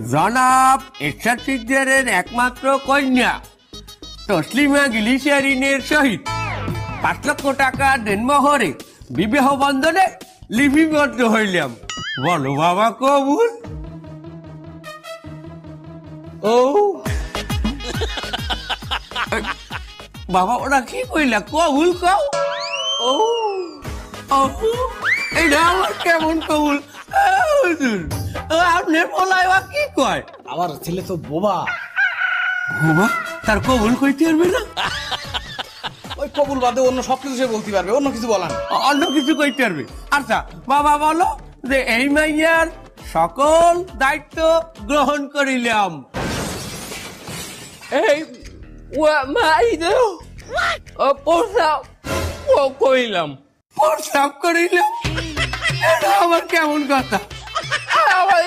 জনাব এরশাদ শিকদারের একমাত্র কন্যা তসলিমা গিলিশারিনের সহিত ৫ লক্ষ টাকা দেনমোহরে বিবাহ বন্ধনে লিপিবদ্ধ হইলাম। বলো বাবা কবুল? ও বাবা ওরা কি কইলা কবুল কও? ও এটা আমার কেমন কবুল? আপনার বলাই কি কয়? আমার ছেলে তো বোবা। বাবা তার কবুল কইতে পারবে না? ওই কবুল বাদে অন্য সবকিছু সে বলতে পারবে, অন্য কিছু বলান। অন্য কিছু কইতে পারবে? আচ্ছা বাবা বলো যে এই মাইয়ার সকল দায়িত্ব গ্রহণ করিলাম। এই মাইদেও প্রস্তাব করিলাম। প্রস্তাব করিলাম? এটা আবার কেমন কথা? আমার